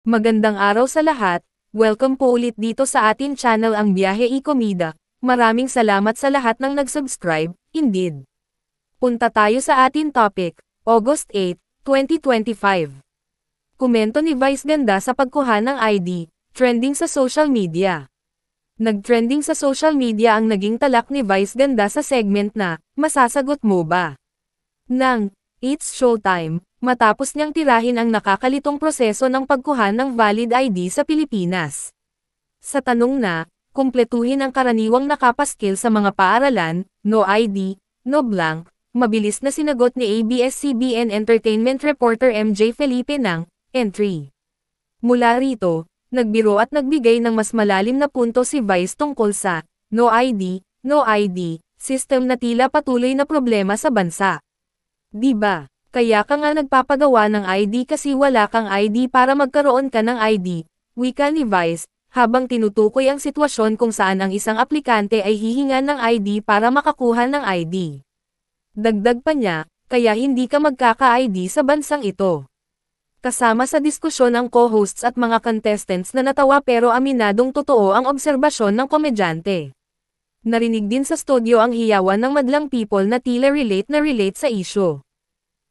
Magandang araw sa lahat, welcome po ulit dito sa atin channel ang Biyahe y Comida. Maraming salamat sa lahat ng nag-subscribe, indeed. Punta tayo sa atin topic, August 8, 2025. Komento ni Vice Ganda sa pagkuha ng ID, trending sa social media. Nag-trending sa social media ang naging talak ni Vice Ganda sa segment na, Masasagot Mo Ba? Nang, It's Showtime, matapos niyang tirahin ang nakakalitong proseso ng pagkuha ng valid ID sa Pilipinas. Sa tanong na, kumpletuhin ang karaniwang nakapaskil sa mga paaralan, no ID, no blank, mabilis na sinagot ni ABS-CBN Entertainment reporter MJ Felipe ng entry. Mula rito, nagbiro at nagbigay ng mas malalim na punto si Vice tungkol sa no ID system na tila patuloy na problema sa bansa. Diba? Kaya ka nga nagpapagawa ng ID kasi wala kang ID para magkaroon ka ng ID, wika ni Vice, habang tinutukoy ang sitwasyon kung saan ang isang aplikante ay hihingan ng ID para makakuha ng ID. Dagdag pa niya, kaya hindi ka magkaka-ID sa bansang ito. Kasama sa diskusyon ang co-hosts at mga contestants na natawa pero aminadong totoo ang obserbasyon ng komedyante. Narinig din sa studio ang hiyawan ng madlang people na tila relate sa issue.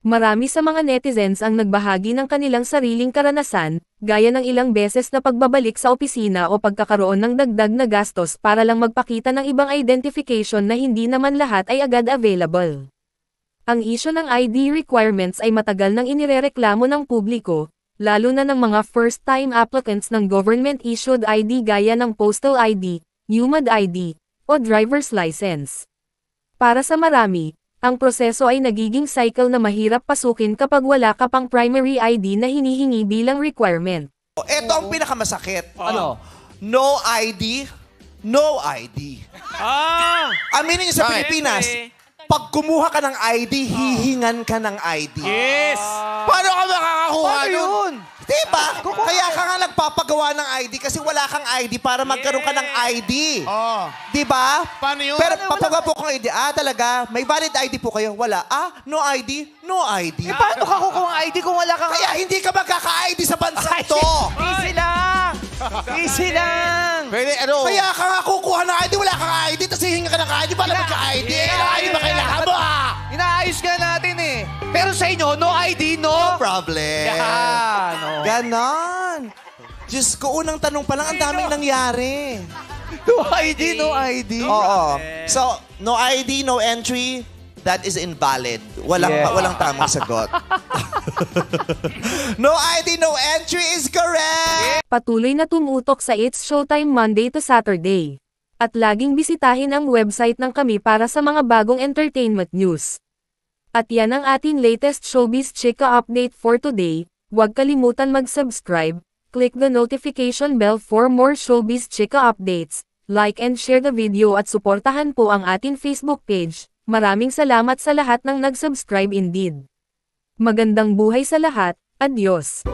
Marami sa mga netizens ang nagbahagi ng kanilang sariling karanasan, gaya ng ilang beses na pagbabalik sa opisina o pagkakaroon ng dagdag na gastos para lang magpakita ng ibang identification na hindi naman lahat ay agad available. Ang issue ng ID requirements ay matagal nang inirereklamo ng publiko, lalo na ng mga first-time applicants ng government-issued ID gaya ng Postal ID, UMAD ID, o driver's license. Para sa marami, ang proseso ay nagiging cycle na mahirap pasukin kapag wala ka pang primary ID na hinihingi bilang requirement. Ito ang pinakamasakit. Ano? No ID, no ID. Aminin niyo sa Pilipinas, pag kumuha ka ng ID, hihingan ka ng ID. Yes! Paano ka makakakuha Paano nun? yun? Diba? Kaya ka nga nagpapagawa ng ID kasi wala kang ID para magkaroon ka ng ID. Oh. Diba? Paano yun? Pero papagawa po kang ID. Talaga? May valid ID po kayo? Wala. No ID? No ID. Paano ka kukuha ng ID kung wala kang... Kaya hindi ka magkaka-ID sa bansang to. Easy lang! Easy lang! Pwede, ano? Kaya ka nga kukuha ng ID, wala kang ID, tapos hihinga ka ng ID para magka-ID. Ano ID ba kailangan mo, Inaayos nga natin eh. Pero sa inyo, no ID, no? Problem. Yan, no. Ganon. Diyos ko, unang tanong pa lang, ang daming nangyari. No ID, no ID. Oo. So, no ID, no entry, that is invalid. Walang tamang sagot. No ID, no entry is correct! Patuloy na tumutok sa It's Showtime Monday to Saturday. At laging bisitahin ang website ng kami para sa mga bagong entertainment news. At yan ang ating latest showbiz chika update for today. Huwag kalimutan mag-subscribe, click the notification bell for more showbiz chika updates, like and share the video at suportahan po ang ating Facebook page. Maraming salamat sa lahat ng nag-subscribe indeed. Magandang buhay sa lahat, adios!